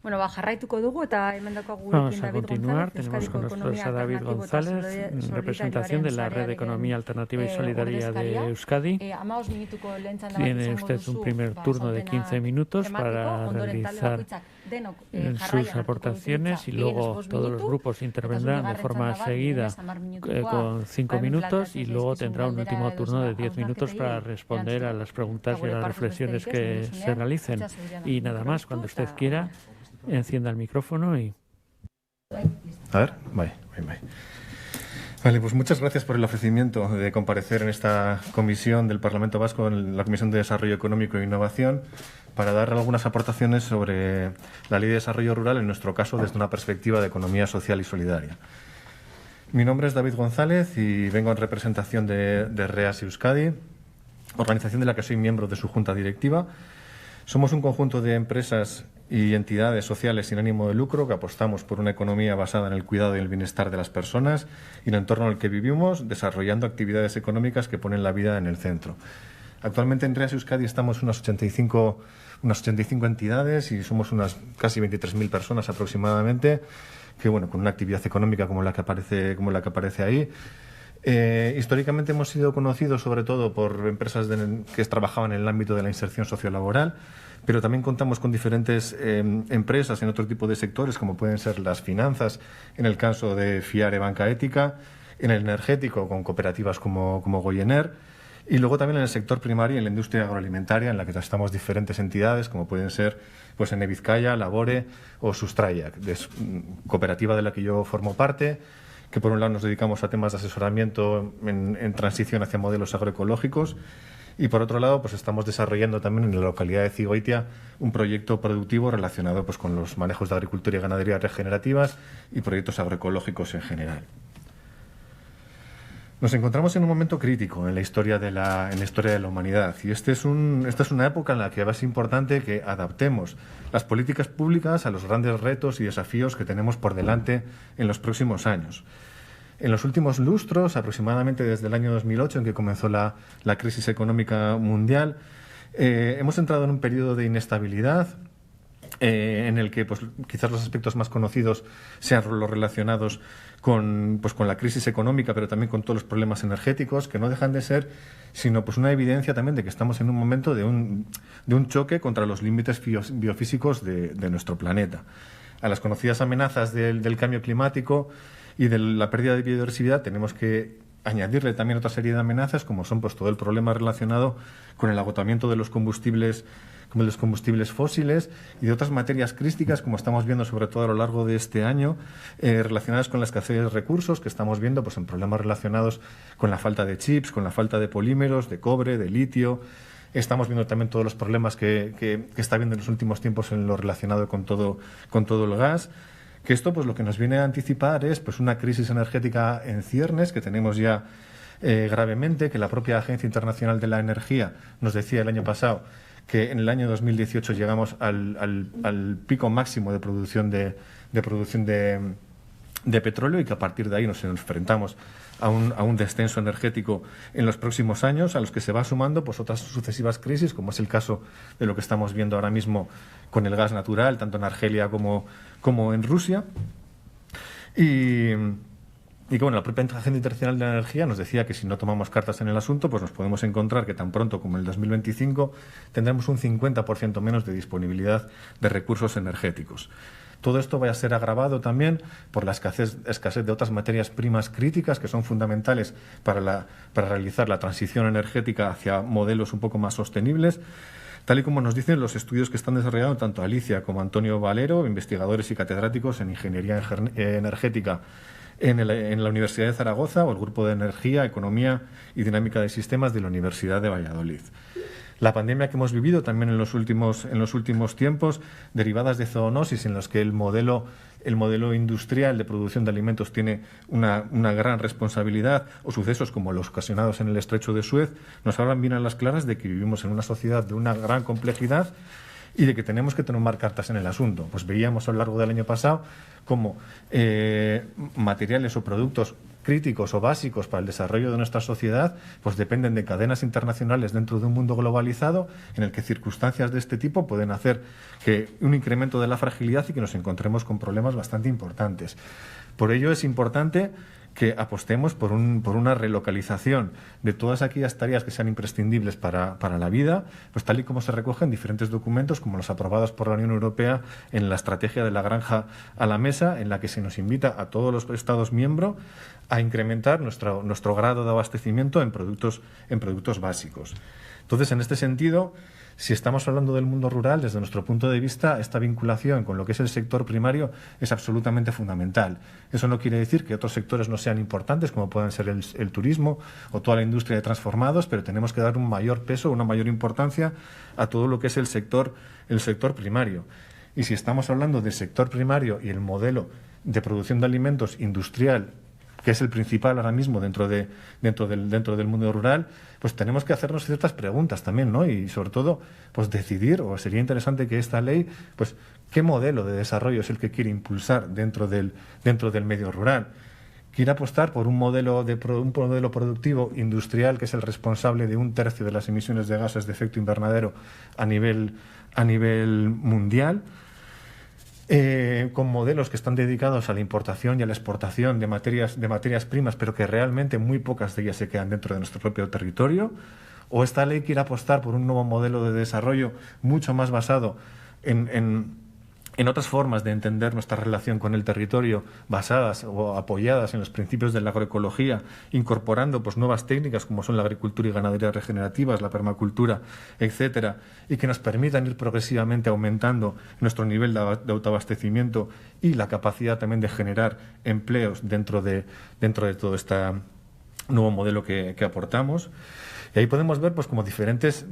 Bueno, jarraituko dugu eta hemen daukagu Vamos gurekin a David continuar. González, Tenemos con Euskadiko nosotros a Ekonomia David Alternatibo eta González, en representación de la Red de Economía Alternativa y Solidaria de Euskadi. 15 minutuko lehen txanda bat Tiene izango usted duzu, un primer turno de 15 minutos para realizar sus aportaciones y luego todos los grupos intervendrán de forma seguida con 5 minutos y luego tendrá un último turno de 10 minutos para responder a las preguntas y a las reflexiones que se realicen. Y nada más, cuando usted quiera, encienda el micrófono y... A ver, vale. Vale, pues muchas gracias por el ofrecimiento de comparecer en esta comisión del Parlamento Vasco, en la Comisión de Desarrollo Económico e Innovación, para dar algunas aportaciones sobre la Ley de Desarrollo Rural, en nuestro caso desde una perspectiva de economía social y solidaria. Mi nombre es David González y vengo en representación de REAS Euskadi, organización de la que soy miembro de su junta directiva. Somos un conjunto de empresas y entidades sociales sin ánimo de lucro que apostamos por una economía basada en el cuidado y el bienestar de las personas y el entorno en el que vivimos, desarrollando actividades económicas que ponen la vida en el centro. Actualmente en REAS Euskadi estamos unas 85 entidades y somos unas casi 23.000 personas aproximadamente, que bueno, con una actividad económica como la que aparece ahí. Históricamente hemos sido conocidos sobre todo por empresas que trabajaban en el ámbito de la inserción sociolaboral, pero también contamos con diferentes empresas en otro tipo de sectores, como pueden ser las finanzas, en el caso de Fiare Banca Ética, en el energético con cooperativas como Goyener, y luego también en el sector primario y en la industria agroalimentaria, en la que estamos diferentes entidades, como pueden ser pues en Vizcaya, Labore o Sustraya, cooperativa de la que yo formo parte, que por un lado nos dedicamos a temas de asesoramiento en transición hacia modelos agroecológicos y por otro lado pues estamos desarrollando también en la localidad de Zigoitia un proyecto productivo relacionado pues con los manejos de agricultura y ganadería regenerativas y proyectos agroecológicos en general. Nos encontramos en un momento crítico en la historia de la humanidad y esta es una época en la que es importante que adaptemos las políticas públicas a los grandes retos y desafíos que tenemos por delante en los próximos años. En los últimos lustros, aproximadamente desde el año 2008, en que comenzó la crisis económica mundial, hemos entrado en un periodo de inestabilidad en el que pues, quizás los aspectos más conocidos sean los relacionados con la crisis económica, pero también con todos los problemas energéticos, que no dejan de ser sino pues una evidencia también de que estamos en un momento de un choque contra los límites biofísicos de nuestro planeta. A las conocidas amenazas del cambio climático y de la pérdida de biodiversidad tenemos que añadirle también otra serie de amenazas, como son pues todo el problema relacionado con el agotamiento de los combustibles fósiles y de otras materias críticas, como estamos viendo sobre todo a lo largo de este año, relacionadas con la escasez de recursos, que estamos viendo pues en problemas relacionados con la falta de chips, con la falta de polímeros, de cobre, de litio. Estamos viendo también todos los problemas que está habiendo en los últimos tiempos en lo relacionado con todo el gas. Que esto pues lo que nos viene a anticipar es pues una crisis energética en ciernes que tenemos ya gravemente, que la propia Agencia Internacional de la Energía nos decía el año pasado que en el año 2018 llegamos al pico máximo de producción de petróleo y que a partir de ahí nos enfrentamos a un descenso energético en los próximos años, a los que se va sumando pues otras sucesivas crisis, como es el caso de lo que estamos viendo ahora mismo con el gas natural, tanto en Argelia como en Rusia. Y que bueno, la propia Agencia Internacional de la Energía nos decía que si no tomamos cartas en el asunto, pues nos podemos encontrar que tan pronto como en el 2025 tendremos un 50% menos de disponibilidad de recursos energéticos. Todo esto va a ser agravado también por la escasez de otras materias primas críticas que son fundamentales para realizar la transición energética hacia modelos un poco más sostenibles, tal y como nos dicen los estudios que están desarrollando tanto Alicia como Antonio Valero, investigadores y catedráticos en Ingeniería Energética en la Universidad de Zaragoza, o el Grupo de Energía, Economía y Dinámica de Sistemas de la Universidad de Valladolid. La pandemia que hemos vivido también en los últimos tiempos, derivadas de zoonosis, en los que el modelo industrial de producción de alimentos tiene una gran responsabilidad, o sucesos como los ocasionados en el Estrecho de Suez, nos hablan bien a las claras de que vivimos en una sociedad de una gran complejidad y de que tenemos que tomar cartas en el asunto. Pues veíamos a lo largo del año pasado cómo materiales o productos críticos o básicos para el desarrollo de nuestra sociedad, pues dependen de cadenas internacionales dentro de un mundo globalizado en el que circunstancias de este tipo pueden hacer que un incremento de la fragilidad y que nos encontremos con problemas bastante importantes. Por ello es importante que apostemos por una relocalización de todas aquellas tareas que sean imprescindibles para la vida, pues tal y como se recoge en diferentes documentos, como los aprobados por la Unión Europea en la estrategia de la granja a la mesa, en la que se nos invita a todos los Estados miembros a incrementar nuestro grado de abastecimiento en productos básicos. Entonces, en este sentido, si estamos hablando del mundo rural, desde nuestro punto de vista, esta vinculación con lo que es el sector primario es absolutamente fundamental. Eso no quiere decir que otros sectores no sean importantes, como pueden ser el turismo o toda la industria de transformados, pero tenemos que dar un mayor peso, una mayor importancia a todo lo que es el sector primario. Y si estamos hablando del sector primario y el modelo de producción de alimentos industrial, que es el principal ahora mismo dentro del mundo rural, pues tenemos que hacernos ciertas preguntas también, ¿no? Y sobre todo, pues decidir, o sería interesante que esta ley, pues, ¿qué modelo de desarrollo es el que quiere impulsar dentro del medio rural? ¿Quiere apostar por un modelo productivo industrial que es el responsable de 1/3 de las emisiones de gases de efecto invernadero a nivel mundial? Con modelos que están dedicados a la importación y a la exportación de materias primas, pero que realmente muy pocas de ellas se quedan dentro de nuestro propio territorio, o esta ley quiere apostar por un nuevo modelo de desarrollo mucho más basado en otras formas de entender nuestra relación con el territorio, basadas o apoyadas en los principios de la agroecología, incorporando pues nuevas técnicas como son la agricultura y ganadería regenerativas, la permacultura, etcétera, y que nos permitan ir progresivamente aumentando nuestro nivel de autoabastecimiento y la capacidad también de generar empleos dentro de todo este nuevo modelo que aportamos. Y ahí podemos ver pues como diferentes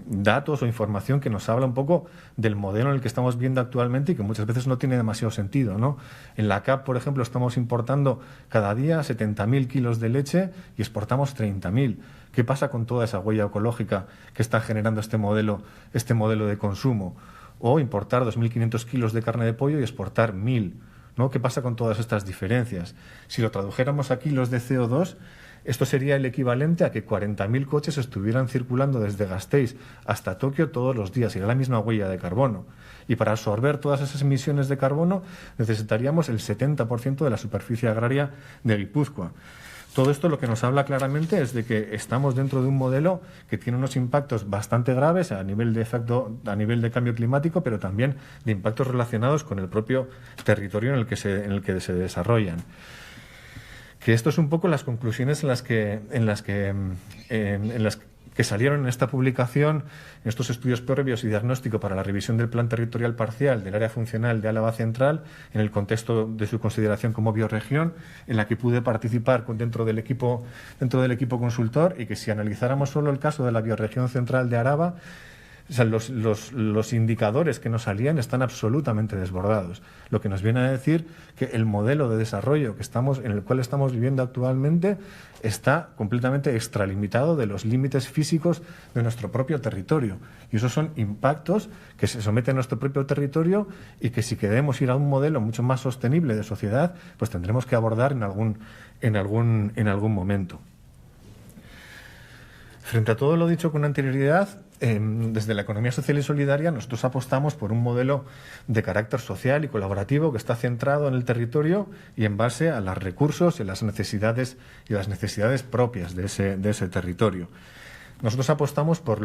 datos o información que nos habla un poco del modelo en el que estamos viendo actualmente y que muchas veces no tiene demasiado sentido, ¿no? En la CAP, por ejemplo, estamos importando cada día 70.000 kilos de leche y exportamos 30.000. ¿Qué pasa con toda esa huella ecológica que está generando este modelo de consumo? O importar 2.500 kilos de carne de pollo y exportar 1.000, ¿no? ¿Qué pasa con todas estas diferencias? Si lo tradujéramos a kilos de CO2, esto sería el equivalente a que 40.000 coches estuvieran circulando desde Gasteiz hasta Tokio todos los días. Sería la misma huella de carbono. Y para absorber todas esas emisiones de carbono necesitaríamos el 70% de la superficie agraria de Guipúzcoa. Todo esto lo que nos habla claramente es de que estamos dentro de un modelo que tiene unos impactos bastante graves a nivel de cambio climático, pero también de impactos relacionados con el propio territorio en el que se desarrollan. Que esto es un poco las conclusiones en las que salieron en esta publicación, en estos estudios previos y diagnóstico para la revisión del Plan Territorial Parcial del Área Funcional de Álava Central, en el contexto de su consideración como bioregión, en la que pude participar dentro del equipo consultor, y que si analizáramos solo el caso de la bioregión central de Araba, o sea, los indicadores que nos salían están absolutamente desbordados, lo que nos viene a decir que el modelo de desarrollo en el cual estamos viviendo actualmente está completamente extralimitado de los límites físicos de nuestro propio territorio. Y esos son impactos que se someten a nuestro propio territorio y que si queremos ir a un modelo mucho más sostenible de sociedad, pues tendremos que abordar en algún momento. Frente a todo lo dicho con anterioridad, desde la economía social y solidaria nosotros apostamos por un modelo de carácter social y colaborativo que está centrado en el territorio y en base a los recursos y las necesidades propias de ese territorio. Nosotros apostamos por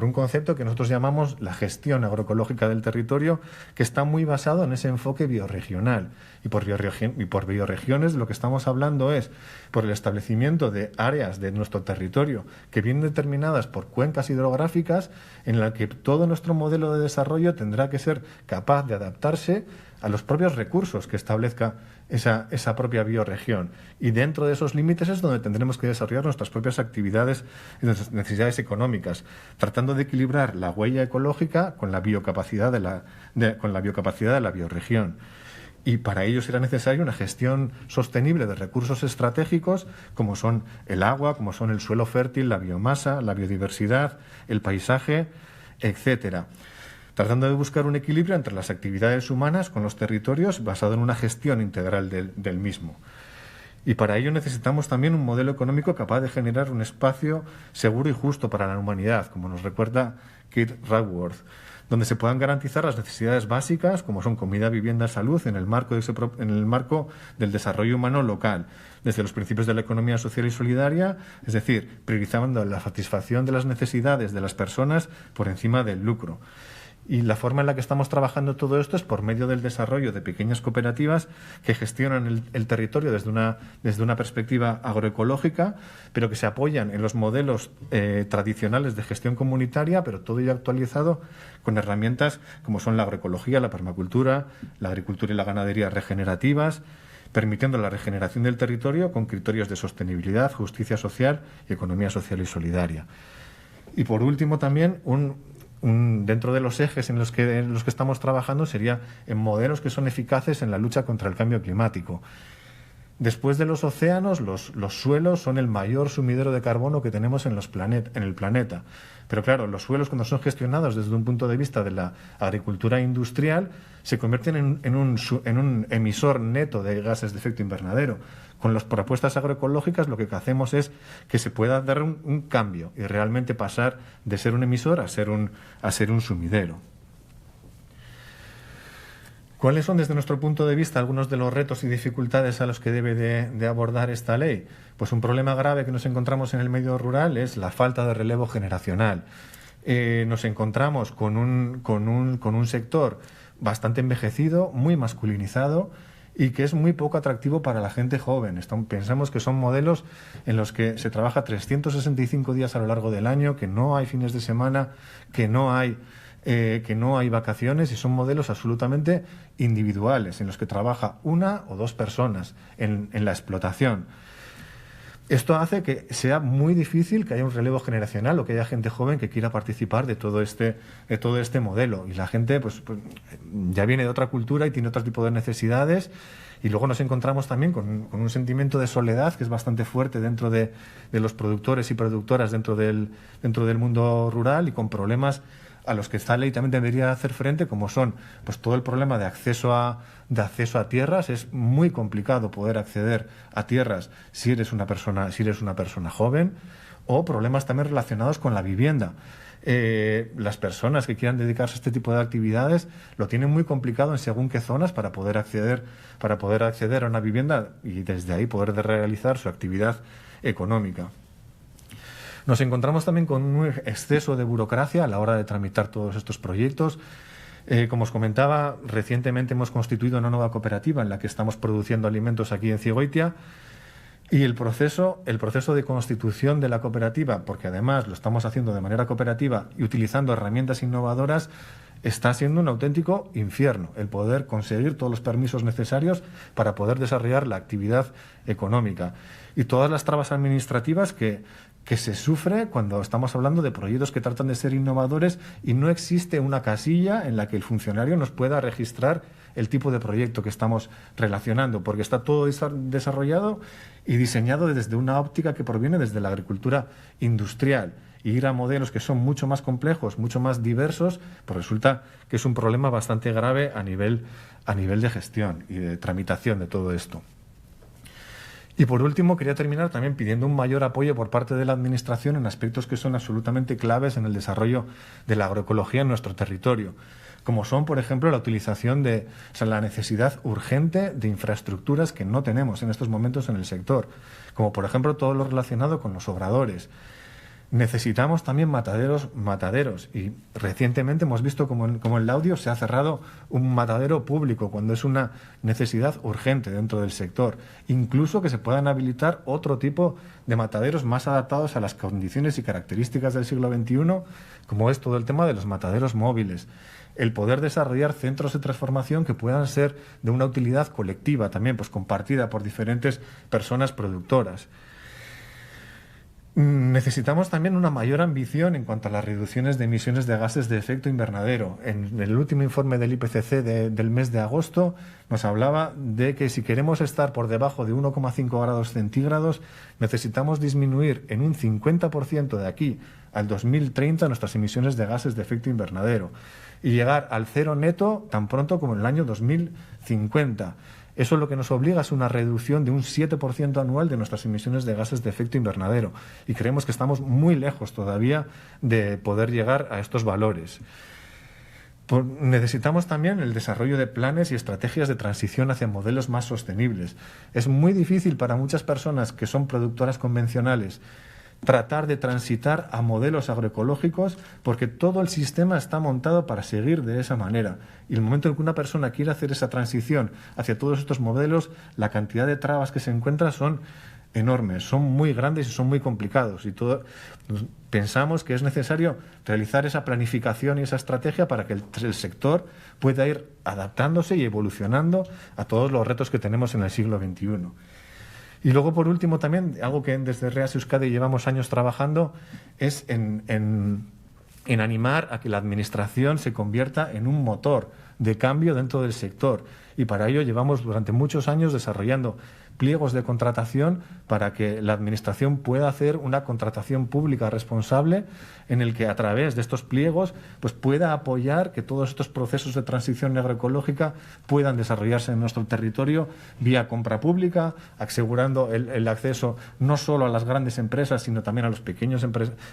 un concepto que nosotros llamamos la gestión agroecológica del territorio, que está muy basado en ese enfoque bioregional. Y por bioregiones lo que estamos hablando es por el establecimiento de áreas de nuestro territorio que vienen determinadas por cuencas hidrográficas, en la que todo nuestro modelo de desarrollo tendrá que ser capaz de adaptarse a los propios recursos que establezca esa propia bioregión. Y dentro de esos límites es donde tendremos que desarrollar nuestras propias actividades y nuestras necesidades económicas, tratando de equilibrar la huella ecológica con la biocapacidad de la bioregión. Y para ello será necesaria una gestión sostenible de recursos estratégicos como son el agua, como son el suelo fértil, la biomasa, la biodiversidad, el paisaje, etcétera, tratando de buscar un equilibrio entre las actividades humanas con los territorios basado en una gestión integral del mismo. Y para ello necesitamos también un modelo económico capaz de generar un espacio seguro y justo para la humanidad, como nos recuerda Kate Raworth, donde se puedan garantizar las necesidades básicas, como son comida, vivienda, salud, en el marco del desarrollo humano local, desde los principios de la economía social y solidaria, es decir, priorizando la satisfacción de las necesidades de las personas por encima del lucro. Y la forma en la que estamos trabajando todo esto es por medio del desarrollo de pequeñas cooperativas que gestionan el territorio desde una perspectiva agroecológica, pero que se apoyan en los modelos tradicionales de gestión comunitaria, pero todo ello actualizado con herramientas como son la agroecología, la permacultura, la agricultura y la ganadería regenerativas, permitiendo la regeneración del territorio con criterios de sostenibilidad, justicia social y economía social y solidaria. Y por último también dentro de los ejes en los que estamos trabajando sería en modelos que son eficaces en la lucha contra el cambio climático. Después de los océanos, los suelos son el mayor sumidero de carbono que tenemos en el planeta. Pero claro, los suelos, cuando son gestionados desde un punto de vista de la agricultura industrial, se convierten en un emisor neto de gases de efecto invernadero. Con las propuestas agroecológicas lo que hacemos es que se pueda dar un cambio y realmente pasar de ser un emisor a ser un sumidero. ¿Cuáles son, desde nuestro punto de vista, algunos de los retos y dificultades a los que debe de abordar esta ley? Pues un problema grave que nos encontramos en el medio rural es la falta de relevo generacional. Nos encontramos con un sector bastante envejecido, muy masculinizado, y que es muy poco atractivo para la gente joven. Pensamos que son modelos en los que se trabaja 365 días a lo largo del año, que no hay fines de semana, que no hay vacaciones, y son modelos absolutamente individuales, en los que trabaja una o dos personas en la explotación. Esto hace que sea muy difícil que haya un relevo generacional o que haya gente joven que quiera participar de todo este modelo. Y la gente pues ya viene de otra cultura y tiene otro tipo de necesidades. Y luego nos encontramos también con un sentimiento de soledad que es bastante fuerte dentro de los productores y productoras dentro del mundo rural, y con problemas a los que esta ley también debería hacer frente, como son pues todo el problema de acceso a tierras. Es muy complicado poder acceder a tierras si eres una persona joven, o problemas también relacionados con la vivienda. Las personas que quieran dedicarse a este tipo de actividades lo tienen muy complicado en según qué zonas para poder acceder a una vivienda y desde ahí poder realizar su actividad económica. Nos encontramos también con un exceso de burocracia a la hora de tramitar todos estos proyectos. Como os comentaba, recientemente hemos constituido una nueva cooperativa en la que estamos produciendo alimentos aquí en Ciegoitia, y el proceso de constitución de la cooperativa, porque además lo estamos haciendo de manera cooperativa y utilizando herramientas innovadoras, está siendo un auténtico infierno el poder conseguir todos los permisos necesarios para poder desarrollar la actividad económica, y todas las trabas administrativas que se sufre cuando estamos hablando de proyectos que tratan de ser innovadores y no existe una casilla en la que el funcionario nos pueda registrar el tipo de proyecto que estamos relacionando, porque está todo desarrollado y diseñado desde una óptica que proviene desde la agricultura industrial. Y ir a modelos que son mucho más complejos, mucho más diversos, pues resulta que es un problema bastante grave a nivel de gestión y de tramitación de todo esto. Y por último, quería terminar también pidiendo un mayor apoyo por parte de la Administración en aspectos que son absolutamente claves en el desarrollo de la agroecología en nuestro territorio, como son, por ejemplo, la utilización la necesidad urgente de infraestructuras que no tenemos en estos momentos en el sector, como por ejemplo todo lo relacionado con los obradores. Necesitamos también mataderos, y recientemente hemos visto como en Laudio se ha cerrado un matadero público cuando es una necesidad urgente dentro del sector. Incluso que se puedan habilitar otro tipo de mataderos más adaptados a las condiciones y características del siglo XXI, como es todo el tema de los mataderos móviles. El poder desarrollar centros de transformación que puedan ser de una utilidad colectiva también, pues compartida por diferentes personas productoras. Necesitamos también una mayor ambición en cuanto a las reducciones de emisiones de gases de efecto invernadero. En el último informe del IPCC del mes de agosto nos hablaba de que si queremos estar por debajo de 1,5 grados centígrados necesitamos disminuir en un 50% de aquí al 2030 nuestras emisiones de gases de efecto invernadero y llegar al cero neto tan pronto como en el año 2050. Eso lo que nos obliga es una reducción de un 7% anual de nuestras emisiones de gases de efecto invernadero. Y creemos que estamos muy lejos todavía de poder llegar a estos valores. Necesitamos también el desarrollo de planes y estrategias de transición hacia modelos más sostenibles. Es muy difícil para muchas personas que son productoras convencionales tratar de transitar a modelos agroecológicos porque todo el sistema está montado para seguir de esa manera. Y el momento en que una persona quiere hacer esa transición hacia todos estos modelos, la cantidad de trabas que se encuentran son enormes, son muy grandes y son muy complicados. Y pensamos que es necesario realizar esa planificación y esa estrategia para que el sector pueda ir adaptándose y evolucionando a todos los retos que tenemos en el siglo XXI. Y luego, por último, también, algo que desde REAS Euskadi llevamos años trabajando, es en animar a que la Administración se convierta en un motor de cambio dentro del sector. Y para ello llevamos durante muchos años desarrollando pliegos de contratación para que la Administración pueda hacer una contratación pública responsable en el que a través de estos pliegos pues pueda apoyar que todos estos procesos de transición agroecológica puedan desarrollarse en nuestro territorio vía compra pública, asegurando el acceso no solo a las grandes empresas, sino también a los pequeños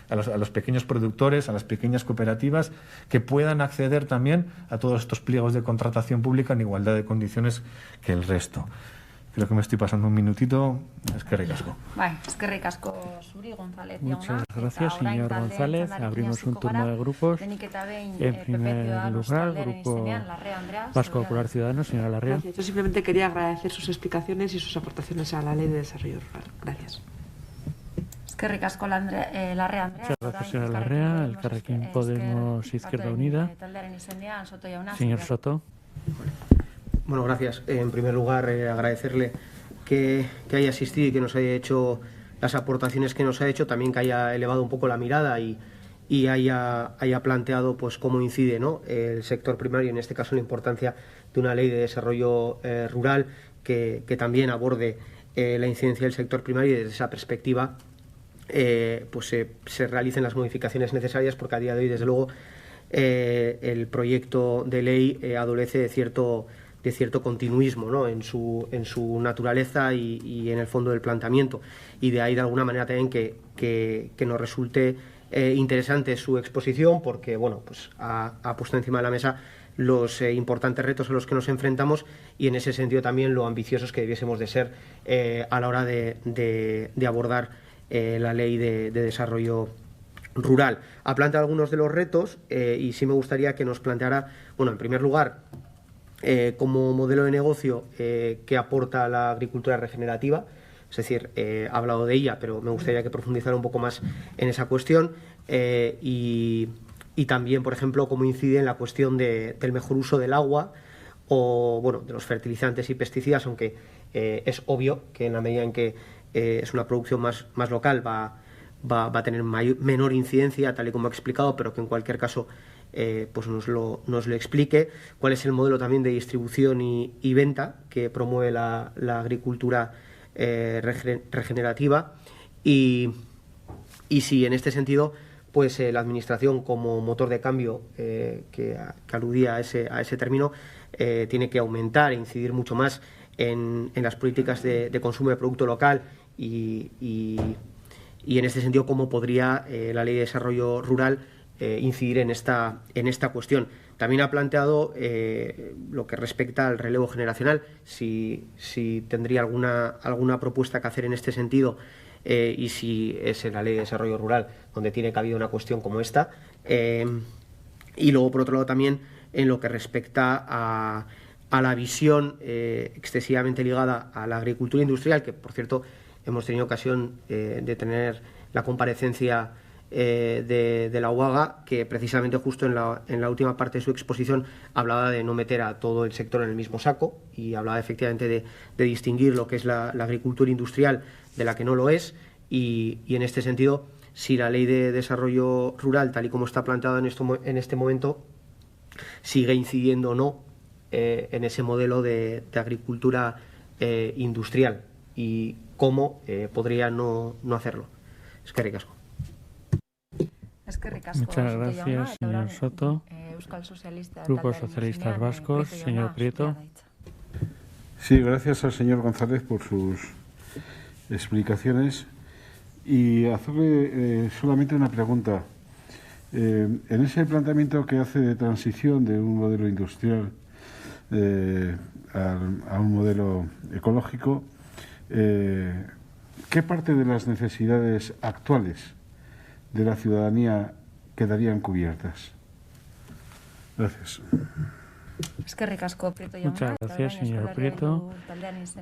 a los pequeños productores, a las pequeñas cooperativas, que puedan acceder también a todos estos pliegos de contratación pública en igualdad de condiciones que el resto. Creo que me estoy pasando un minutito. Eskerrik asko. Eskerrik asko zuri, González. Muchas gracias, señor González. Abrimos un turno de grupos. En primer lugar, Grupo Vasco Popular Ciudadanos, señora Larrea. Gracias. Yo simplemente quería agradecer sus explicaciones y sus aportaciones a la Ley de Desarrollo Rural. Gracias. Eskerrik asko Larrea. Muchas gracias, señora Larrea. Elkarrekin Podemos Izquierda Unida. Señor Soto. Bueno, gracias. En primer lugar, agradecerle que haya asistido y que nos haya hecho las aportaciones que nos ha hecho, también que haya elevado un poco la mirada y haya planteado pues cómo incide, ¿no?, el sector primario, en este caso la importancia de una ley de desarrollo rural que también aborde la incidencia del sector primario y desde esa perspectiva pues se realicen las modificaciones necesarias, porque a día de hoy, desde luego, el proyecto de ley adolece de cierto continuismo, ¿no?, en su naturaleza y en el fondo del planteamiento, y de ahí de alguna manera también que nos resulte interesante su exposición, porque bueno, pues ha puesto encima de la mesa los importantes retos a los que nos enfrentamos y en ese sentido también lo ambiciosos que debiésemos de ser a la hora de abordar la ley de desarrollo rural. Ha planteado algunos de los retos y sí me gustaría que nos planteara, bueno, en primer lugar, como modelo de negocio que aporta la agricultura regenerativa, es decir, ha hablado de ella, pero me gustaría que profundizara un poco más en esa cuestión y también, por ejemplo, cómo incide en la cuestión del mejor uso del agua o, bueno, de los fertilizantes y pesticidas, aunque es obvio que en la medida en que es una producción más local va a tener menor incidencia, tal y como ha explicado, pero que en cualquier caso pues nos lo explique. Cuál es el modelo también de distribución y venta que promueve la agricultura regenerativa y si en este sentido pues la Administración, como motor de cambio que aludía a ese término, tiene que aumentar e incidir mucho más en las políticas de consumo de producto local y en este sentido cómo podría la Ley de Desarrollo Rural incidir en esta cuestión. También ha planteado lo que respecta al relevo generacional, si tendría alguna propuesta que hacer en este sentido y si es en la Ley de Desarrollo Rural donde tiene cabida una cuestión como esta. Y luego, por otro lado, también en lo que respecta a la visión excesivamente ligada a la agricultura industrial, que, por cierto, hemos tenido ocasión de tener la comparecencia de la UAGA, que precisamente justo en la última parte de su exposición hablaba de no meter a todo el sector en el mismo saco y hablaba efectivamente de distinguir lo que es la agricultura industrial de la que no lo es y en este sentido, si la Ley de Desarrollo Rural, tal y como está planteada en este momento, sigue incidiendo o no en ese modelo de agricultura industrial y cómo podría no hacerlo. Eskerrik asko. Muchas gracias, señor Soto. Grupo Socialistas Vascos, señor Prieto. Sí, gracias al señor González por sus explicaciones y hacerle solamente una pregunta. En ese planteamiento que hace de transición de un modelo industrial a un modelo ecológico, ¿qué parte de las necesidades actuales de la ciudadanía quedarían cubiertas? Gracias. Muchas gracias, señor Prieto.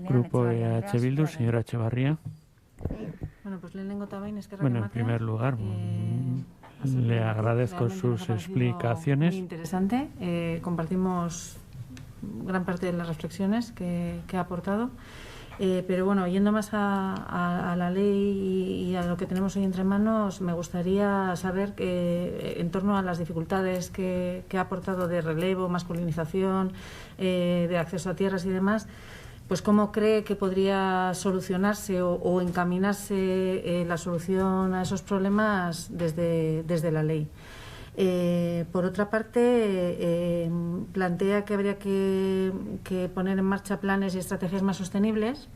Grupo EH Bildu, señora Echevarría. Bueno, en primer lugar, le agradezco sus explicaciones. Muy interesante. Compartimos gran parte de las reflexiones que ha aportado. Pero bueno, yendo más a la ley y a lo que tenemos hoy entre manos, me gustaría saber en torno a las dificultades que ha aportado de relevo, masculinización, de acceso a tierras y demás, pues cómo cree que podría solucionarse o encaminarse la solución a esos problemas desde la ley. Por otra parte, plantea que habría que poner en marcha planes y estrategias más sostenibles.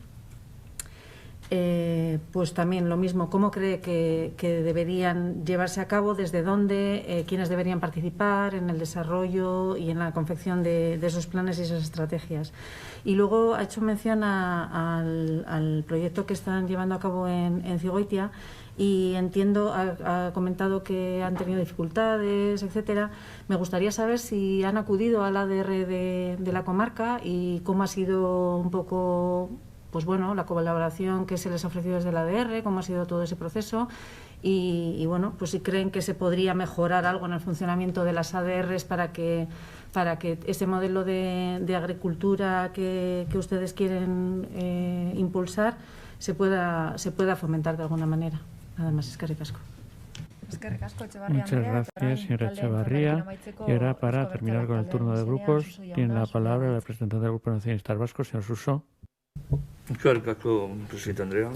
Pues también lo mismo, ¿cómo cree que deberían llevarse a cabo? ¿Desde dónde? ¿Quiénes deberían participar en el desarrollo y en la confección de esos planes y esas estrategias? Y luego ha hecho mención al proyecto que están llevando a cabo en Cigoitia. Y entiendo, ha comentado que han tenido dificultades, etcétera. Me gustaría saber si han acudido al ADR de la comarca y cómo ha sido un poco, pues bueno, la colaboración que se les ha ofrecido desde el ADR, cómo ha sido todo ese proceso y bueno, pues si creen que se podría mejorar algo en el funcionamiento de las ADRs para que ese modelo de agricultura que ustedes quieren impulsar se pueda fomentar de alguna manera. Nada más, eskerrik asko. Muchas gracias, señora Echevarría. Y ahora, para terminar con el turno de grupos, tiene la palabra el representante del Grupo Nacionalista Vasco, señor Suso. Eskerrik asko, presidente Andrea.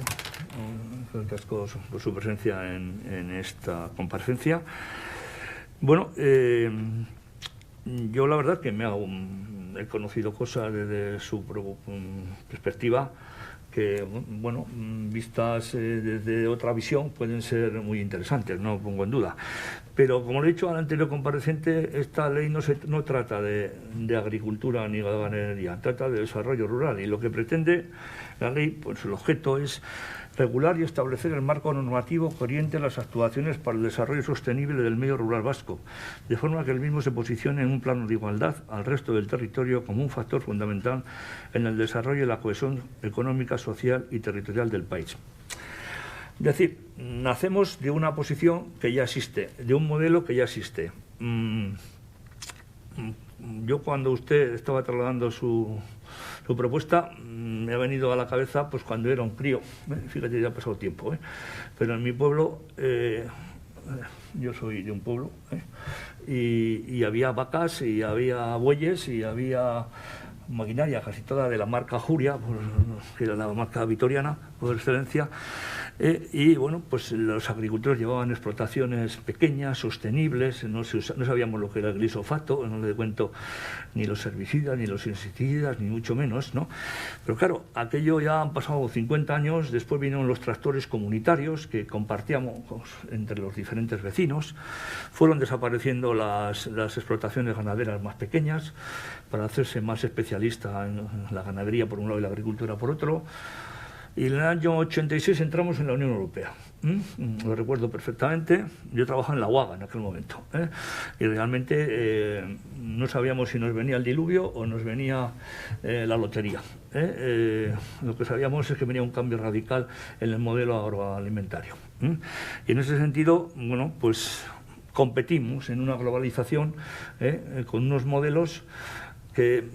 Eskerrik asko por su presencia en esta comparecencia. Bueno, yo la verdad que he conocido cosas desde su perspectiva que, bueno, vistas desde otra visión pueden ser muy interesantes, no lo pongo en duda. Pero, como le he dicho al anterior compareciente, esta ley no trata de agricultura ni de ganadería, trata de desarrollo rural. Y lo que pretende la ley, pues el objeto es regular y establecer el marco normativo que oriente las actuaciones para el desarrollo sostenible del medio rural vasco, de forma que el mismo se posicione en un plano de igualdad al resto del territorio como un factor fundamental en el desarrollo y la cohesión económica, social y territorial del país. Es decir, nacemos de una posición que ya existe, de un modelo que ya existe. Yo, cuando usted estaba trasladando su propuesta, me ha venido a la cabeza pues cuando era un crío, fíjate, ya ha pasado tiempo, pero en mi pueblo, yo soy de un pueblo, y había vacas y había bueyes y había maquinaria casi toda de la marca Juria, que era la marca vitoriana por excelencia, y bueno, pues los agricultores llevaban explotaciones pequeñas, sostenibles, no sabíamos lo que era el glifosato, no le cuento ni los herbicidas, ni los insecticidas, ni mucho menos, ¿no? Pero claro, aquello ya han pasado 50 años, después vinieron los tractores comunitarios que compartíamos entre los diferentes vecinos, fueron desapareciendo las explotaciones ganaderas más pequeñas para hacerse más especialista en la ganadería por un lado y la agricultura por otro. Y en el año 86 entramos en la Unión Europea. Lo recuerdo perfectamente. Yo trabajaba en la UAGA en aquel momento. Y realmente no sabíamos si nos venía el diluvio o nos venía la lotería. Lo que sabíamos es que venía un cambio radical en el modelo agroalimentario. Y en ese sentido, bueno, pues competimos en una globalización con unos modelos que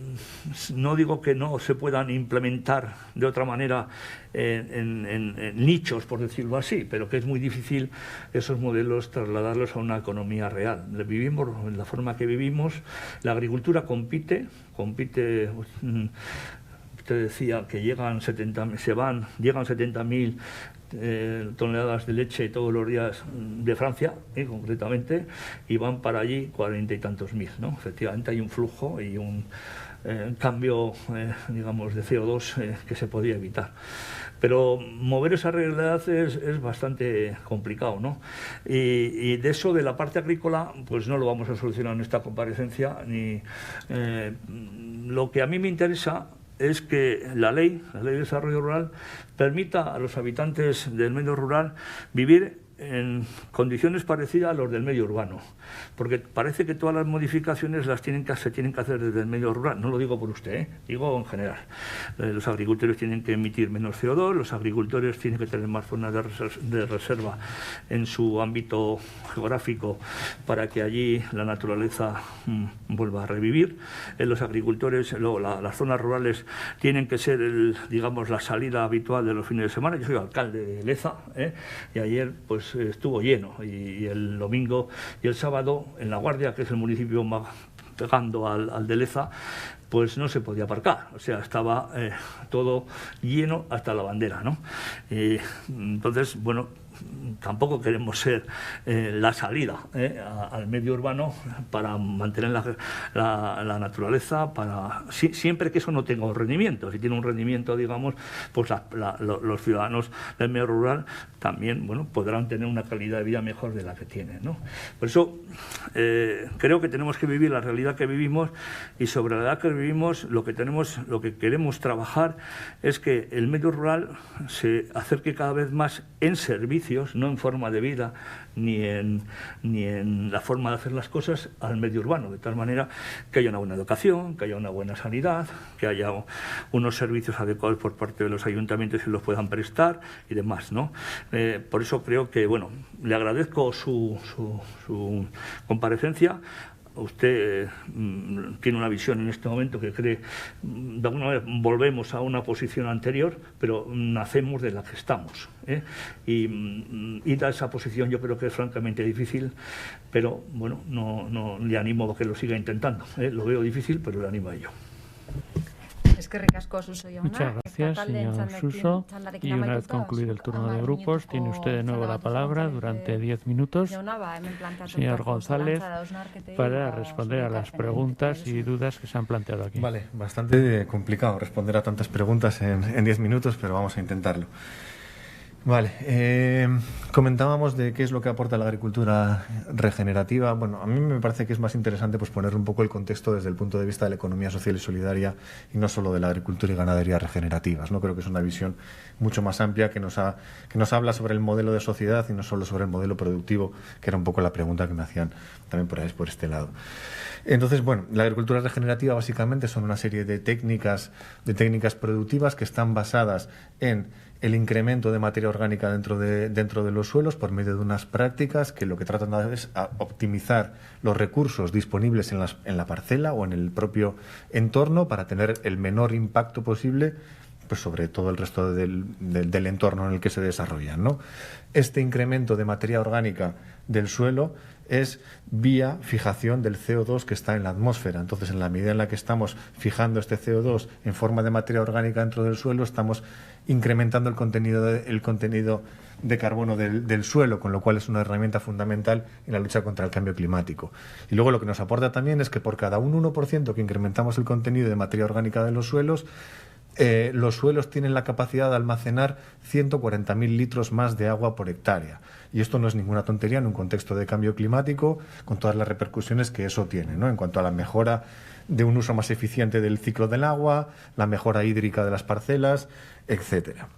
no digo que no se puedan implementar de otra manera en nichos, por decirlo así, pero que es muy difícil esos modelos trasladarlos a una economía real. Vivimos en la forma que vivimos, la agricultura compite, usted decía que llegan 70.000 toneladas de leche todos los días de Francia, concretamente, y van para allí 40 y tantos mil, ¿no? Efectivamente hay un flujo y cambio, digamos, de CO2 que se podía evitar. Pero mover esa realidad es bastante complicado, ¿no? Y de eso, de la parte agrícola, pues no lo vamos a solucionar en esta comparecencia. Lo que a mí me interesa es que la ley de desarrollo rural, permita a los habitantes del medio rural vivir en condiciones parecidas a los del medio urbano, porque parece que todas las modificaciones se tienen que hacer desde el medio rural. No lo digo por usted, digo en general. Los agricultores tienen que emitir menos CO2, los agricultores tienen que tener más zonas de reserva en su ámbito geográfico para que allí la naturaleza vuelva a revivir. Los agricultores, las zonas rurales tienen que ser, digamos, la salida habitual de los fines de semana. Yo soy alcalde de Leza, y ayer pues estuvo lleno, y el domingo y el sábado en La Guardia, que es el municipio más pegando al de Leza, pues no se podía aparcar, o sea, estaba todo lleno hasta la bandera, ¿no? Entonces, bueno, tampoco queremos ser la salida al medio urbano para mantener la naturaleza, siempre que eso no tenga un rendimiento. Si tiene un rendimiento, digamos, pues los ciudadanos del medio rural también, bueno, podrán tener una calidad de vida mejor de la que tienen, ¿no? Por eso creo que tenemos que vivir la realidad que vivimos, y sobre la realidad que vivimos lo que queremos trabajar es que el medio rural se acerque cada vez más en servicios, no en forma de vida ni en la forma de hacer las cosas, al medio urbano, de tal manera que haya una buena educación, que haya una buena sanidad, que haya unos servicios adecuados por parte de los ayuntamientos y los puedan prestar y demás, ¿no? Por eso creo que, bueno, le agradezco su comparecencia. Usted tiene una visión en este momento que cree, de alguna manera volvemos a una posición anterior, pero nacemos de la que estamos, y ir a esa posición yo creo que es francamente difícil, pero bueno, no le animo a que lo siga intentando, lo veo difícil, pero le animo a ello. Muchas gracias, señor Suso. Y una vez concluido el turno de grupos, tiene usted de nuevo la palabra durante 10 minutos, señor González, para responder a las preguntas y dudas que se han planteado aquí. Vale, bastante complicado responder a tantas preguntas en 10 minutos, pero vamos a intentarlo. Vale, comentábamos de qué es lo que aporta la agricultura regenerativa. Bueno, a mí me parece que es más interesante pues poner un poco el contexto desde el punto de vista de la economía social y solidaria, y no solo de la agricultura y ganadería regenerativas, ¿no? Creo que es una visión mucho más amplia que nos habla sobre el modelo de sociedad y no solo sobre el modelo productivo, que era un poco la pregunta que me hacían también por este lado. Entonces, bueno, la agricultura regenerativa básicamente son una serie de técnicas productivas que están basadas en el incremento de materia orgánica dentro de los suelos por medio de unas prácticas que lo que tratan es optimizar los recursos disponibles en la parcela o en el propio entorno para tener el menor impacto posible pues sobre todo el resto del entorno en el que se desarrollan, ¿no? Este incremento de materia orgánica del suelo es vía fijación del CO2 que está en la atmósfera. Entonces, en la medida en la que estamos fijando este CO2 en forma de materia orgánica dentro del suelo, estamos incrementando el contenido de carbono del suelo, con lo cual es una herramienta fundamental en la lucha contra el cambio climático. Y luego lo que nos aporta también es que por cada un 1% que incrementamos el contenido de materia orgánica de los suelos tienen la capacidad de almacenar 140.000 litros más de agua por hectárea. Y esto no es ninguna tontería en un contexto de cambio climático, con todas las repercusiones que eso tiene, ¿no? En cuanto a la mejora de un uso más eficiente del ciclo del agua, la mejora hídrica de las parcelas, etcétera.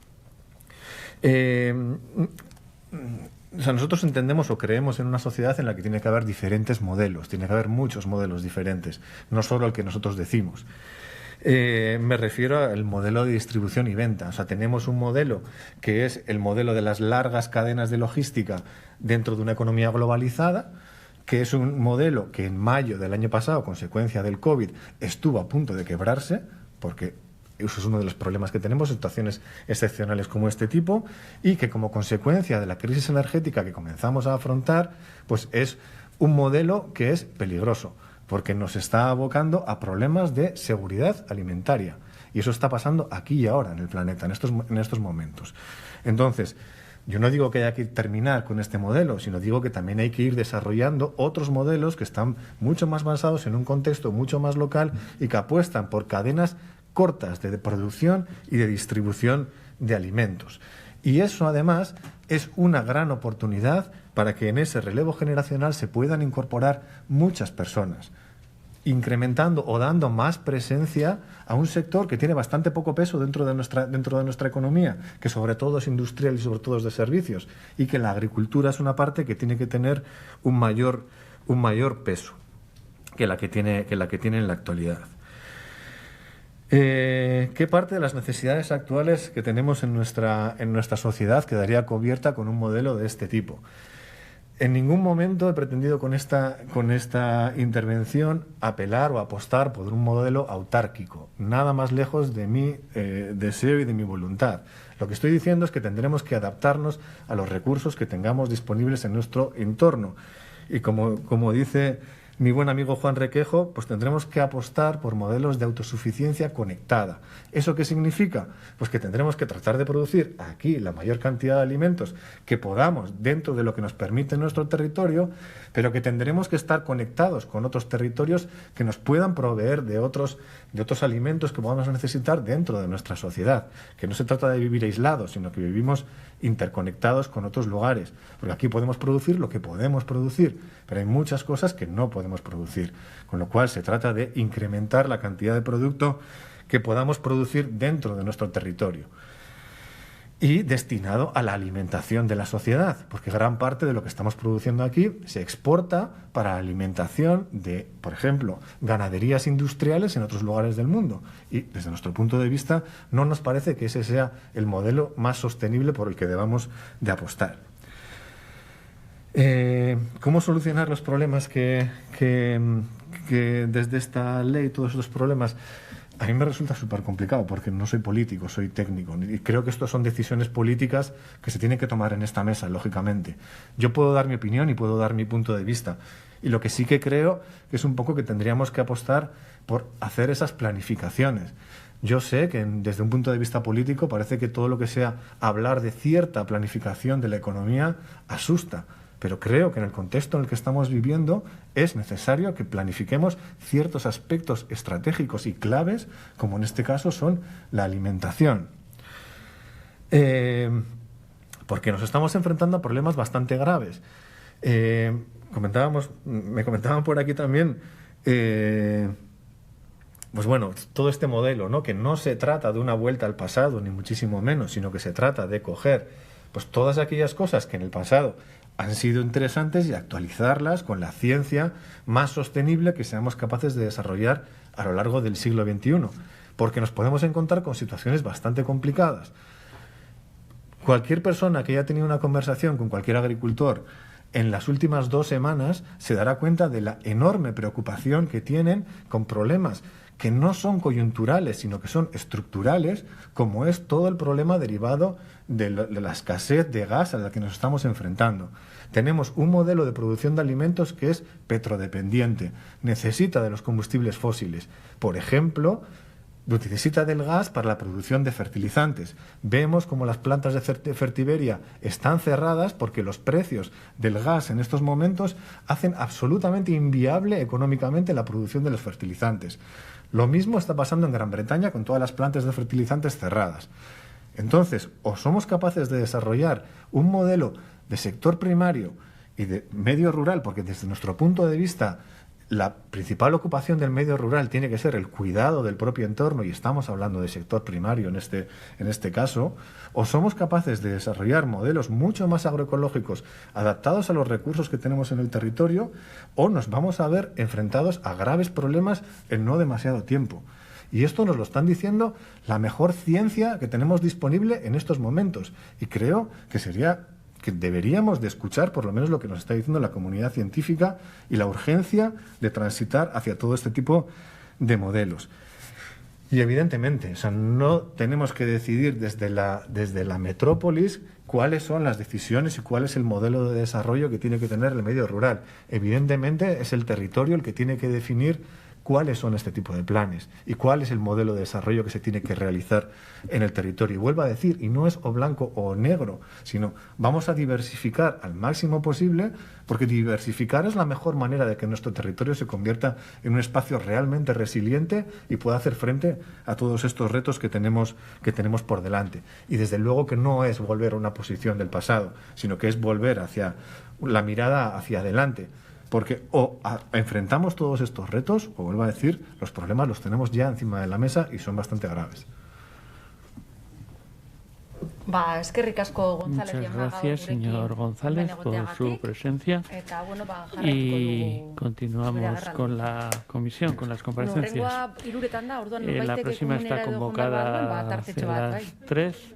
Nosotros entendemos o creemos en una sociedad en la que tiene que haber diferentes modelos, tiene que haber muchos modelos diferentes, no solo el que nosotros decimos. Me refiero al modelo de distribución y venta. O sea, tenemos un modelo que es el modelo de las largas cadenas de logística dentro de una economía globalizada, que es un modelo que en mayo del año pasado, consecuencia del COVID, estuvo a punto de quebrarse, porque eso es uno de los problemas que tenemos, situaciones excepcionales como este tipo, y que como consecuencia de la crisis energética que comenzamos a afrontar, pues es un modelo que es peligroso, porque nos está abocando a problemas de seguridad alimentaria. Y eso está pasando aquí y ahora en el planeta, en estos momentos. Entonces, Yo no digo que haya que terminar con este modelo, sino digo que también hay que ir desarrollando otros modelos que están mucho más basados en un contexto mucho más local y que apuestan por cadenas cortas de producción y de distribución de alimentos. Y eso, además, es una gran oportunidad para que en ese relevo generacional se puedan incorporar muchas personas, incrementando o dando más presencia a un sector que tiene bastante poco peso dentro de nuestra economía, que sobre todo es industrial y sobre todo es de servicios, y que la agricultura es una parte que tiene que tener un mayor peso que la que tiene en la actualidad. ¿Qué parte de las necesidades actuales que tenemos en nuestra sociedad quedaría cubierta con un modelo de este tipo? En ningún momento he pretendido con esta intervención apelar o apostar por un modelo autárquico, nada más lejos de mi deseo y de mi voluntad. Lo que estoy diciendo es que tendremos que adaptarnos a los recursos que tengamos disponibles en nuestro entorno. Y como dice mi buen amigo Juan Requejo, pues tendremos que apostar por modelos de autosuficiencia conectada. ¿Eso qué significa? Pues que tendremos que tratar de producir aquí la mayor cantidad de alimentos que podamos dentro de lo que nos permite nuestro territorio, pero que tendremos que estar conectados con otros territorios que nos puedan proveer de otros alimentos que podamos necesitar dentro de nuestra sociedad. Que no se trata de vivir aislados, sino que vivimos interconectados con otros lugares. Porque aquí podemos producir lo que podemos producir, pero hay muchas cosas que no podemos producir. Con lo cual se trata de incrementar la cantidad de producto que podamos producir dentro de nuestro territorio y destinado a la alimentación de la sociedad, porque gran parte de lo que estamos produciendo aquí se exporta para la alimentación de, por ejemplo, ganaderías industriales en otros lugares del mundo. Y desde nuestro punto de vista no nos parece que ese sea el modelo más sostenible por el que debamos de apostar. ¿Cómo solucionar los problemas que desde esta ley, todos estos problemas? A mí me resulta súper complicado porque no soy político, soy técnico. Y creo que estas son decisiones políticas que se tienen que tomar en esta mesa, lógicamente. Yo puedo dar mi opinión y puedo dar mi punto de vista. Y lo que sí que creo que es un poco que tendríamos que apostar por hacer esas planificaciones. Yo sé que desde un punto de vista político parece que todo lo que sea hablar de cierta planificación de la economía asusta. Pero creo que en el contexto en el que estamos viviendo es necesario que planifiquemos ciertos aspectos estratégicos y claves, como en este caso son la alimentación. Porque nos estamos enfrentando a problemas bastante graves. Me comentaban por aquí también, pues bueno, todo este modelo, ¿no? Que no se trata de una vuelta al pasado, ni muchísimo menos, sino que se trata de coger pues todas aquellas cosas que en el pasado han sido interesantes y actualizarlas con la ciencia más sostenible que seamos capaces de desarrollar a lo largo del siglo XXI, porque nos podemos encontrar con situaciones bastante complicadas. Cualquier persona que haya tenido una conversación con cualquier agricultor en las últimas 2 semanas se dará cuenta de la enorme preocupación que tienen con problemas que no son coyunturales, sino que son estructurales, como es todo el problema derivado de la escasez de gas a la que nos estamos enfrentando. Tenemos un modelo de producción de alimentos que es petrodependiente, necesita de los combustibles fósiles. Por ejemplo, necesita del gas para la producción de fertilizantes. Vemos como las plantas de Fertiberia están cerradas porque los precios del gas en estos momentos hacen absolutamente inviable económicamente la producción de los fertilizantes. Lo mismo está pasando en Gran Bretaña con todas las plantas de fertilizantes cerradas. Entonces, o somos capaces de desarrollar un modelo de sector primario y de medio rural, porque desde nuestro punto de vista la principal ocupación del medio rural tiene que ser el cuidado del propio entorno, y estamos hablando de sector primario en este caso, o somos capaces de desarrollar modelos mucho más agroecológicos adaptados a los recursos que tenemos en el territorio, o nos vamos a ver enfrentados a graves problemas en no demasiado tiempo. Y esto nos lo están diciendo la mejor ciencia que tenemos disponible en estos momentos, y creo que deberíamos de escuchar por lo menos lo que nos está diciendo la comunidad científica y la urgencia de transitar hacia todo este tipo de modelos. Y evidentemente, no tenemos que decidir desde la metrópolis cuáles son las decisiones y cuál es el modelo de desarrollo que tiene que tener el medio rural. Evidentemente es el territorio el que tiene que definir cuáles son este tipo de planes y cuál es el modelo de desarrollo que se tiene que realizar en el territorio. Y vuelvo a decir, y no es o blanco o negro, sino vamos a diversificar al máximo posible, porque diversificar es la mejor manera de que nuestro territorio se convierta en un espacio realmente resiliente y pueda hacer frente a todos estos retos que tenemos por delante. Y desde luego que no es volver a una posición del pasado, sino que es volver hacia la mirada hacia adelante. Porque o enfrentamos todos estos retos, o vuelvo a decir, los problemas los tenemos ya encima de la mesa y son bastante graves. Eskerrik asko González. Muchas gracias, señor González, por su presencia. Y continuamos con la comisión, con las comparecencias. La próxima está convocada a las 3.